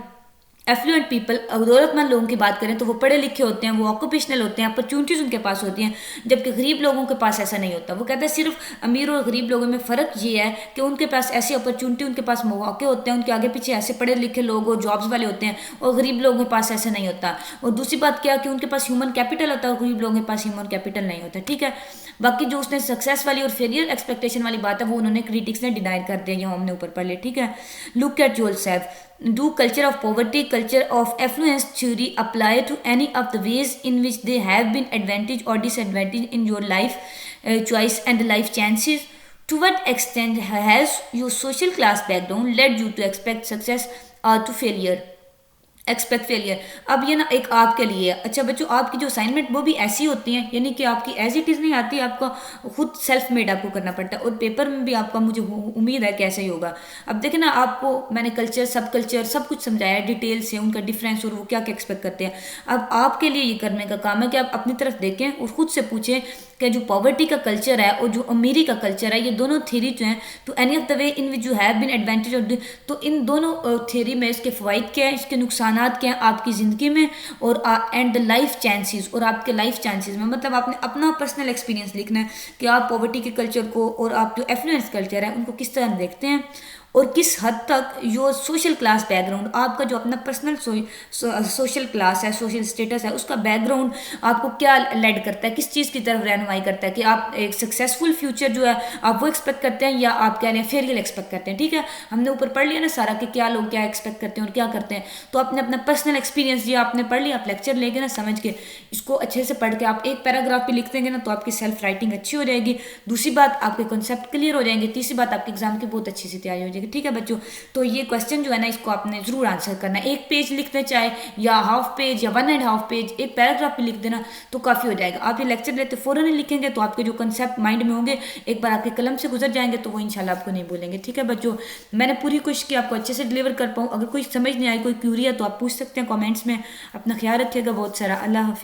एफ्लुएंट पीपल दौलतमंद लोगों की बात करें तो वो पढ़े लिखे होते हैं, वो ऑक्यूपेशनल होते हैं, अपॉर्चुनिटीज़ उनके पास होती हैं, जबकि गरीब लोगों के पास ऐसा नहीं होता। वो कहते हैं सिर्फ अमीर और गरीब लोगों में फ़र्क ये है कि उनके पास ऐसी अपॉर्चुनिटी, उनके पास मौके होते हैं, उनके आगे पीछे ऐसे पढ़े लिखे लोग और जॉब्स वाले होते हैं, और गरीब लोगों के पास ऐसा नहीं होता। और दूसरी बात क्या, कि उनके पास ह्यूमन कैपिटल होता है और गरीब लोगों के पास ह्यूमन कैपिटल नहीं होता। ठीक है, बाकी जो उसने सक्सेस वाली और फेलियर एक्सपेक्टेशन वाली बात है वो उन्होंने क्रिटिक्स ने डिनाई कर दिया, ये हमने ऊपर पढ़ लिया। ठीक है, look at yourself, do culture of poverty, culture of affluence theory apply to any of the ways in which they have been advantage or disadvantage in your life choice and life chances? To what extent has your social class background led you to expect success or to failure? Expect failure. अब ये ना एक आपके लिए, अच्छा बच्चों, आपकी जो असाइनमेंट वो भी ऐसी होती हैं, यानी कि आपकी एज इट इज़ नहीं आती, आपका खुद सेल्फ मेड आपको करना पड़ता है, और पेपर में भी आपका मुझे उम्मीद है कैसे ही होगा। अब देखें ना, आपको मैंने कल्चर सब कुछ समझाया डिटेल से, उनका डिफरेंस और वो क्या क्या एक्सपेक्ट करते हैं। अब आपके लिए ये करने का काम है कि आप अपनी तरफ देखें और खुद से पूछें कि जो पॉवर्टी का कल्चर है और जो अमीरी का कल्चर है, ये दोनों थ्योरी जो हैं, तो any of the way in which you have been advantage of, तो इन दोनों थ्योरी में इसके फ़वाइद क्या है, इसके नुकसान क्या हैं आपकी ज़िंदगी में, और एंड द लाइफ चांसेस, और आपके लाइफ चांसेस में, मतलब आपने अपना पर्सनल एक्सपीरियंस लिखना है कि आप पॉवर्टी के कल्चर को और आप जो एफ्लुएंस कल्चर है उनको किस तरह देखते हैं, और किस हद तक योर सोशल क्लास बैकग्राउंड, आपका जो अपना पर्सनल सोशल क्लास है, सोशल स्टेटस है, उसका बैकग्राउंड आपको क्या लेड करता है, किस चीज़ की तरफ रहनुमाई करता है, कि आप एक सक्सेसफुल फ्यूचर जो है आप वो एक्सपेक्ट करते हैं या आप क्या फेलियर एक्सपेक्ट करते हैं। ठीक है, हमने ऊपर पढ़ लिया ना सारा कि क्या लोग क्या एक्सपेक्ट करते हैं और क्या करते हैं, तो आपने अपना पर्सनल एक्सपीरियंस जो आपने पढ़ लिया, आप लेक्चर लेके ना समझ के इसको अच्छे से पढ़ के आप एक पैराग्राफ भी लिख देंगे ना, तो आपकी सेल्फ राइटिंग अच्छी हो जाएगी। दूसरी बात, आपके कॉन्सेप्ट क्लियर हो जाएंगे। तीसरी बात, आपके एग्जाम की बहुत अच्छी सी तैयारी हो जाएगी। ठीक है बच्चों, तो ये क्वेश्चन जो है ना, इसको आपने जरूर आंसर करना है। एक पेज लिखना चाहे या हाफ पेज या 1.5 पेज, एक पैराग्राफ भी लिख देना तो काफ़ी हो जाएगा। आप ये लेक्चर लेते फौरन ही लिखेंगे तो आपके जो कंसेप्ट माइंड में होंगे एक बार आपके कलम से गुजर जाएंगे तो वो इंशाल्लाह आपको नहीं भूलेंगे। ठीक है बच्चों, मैंने पूरी कोशिश की आपको अच्छे से डिलीवर कर पाऊँ। अगर कोई समझ नहीं आई, कोई क्यूरी है तो आप पूछ सकते हैं कॉमेंट्स में। अपना ख्याल रखिएगा बहुत सारा। अल्लाह हाफिज़।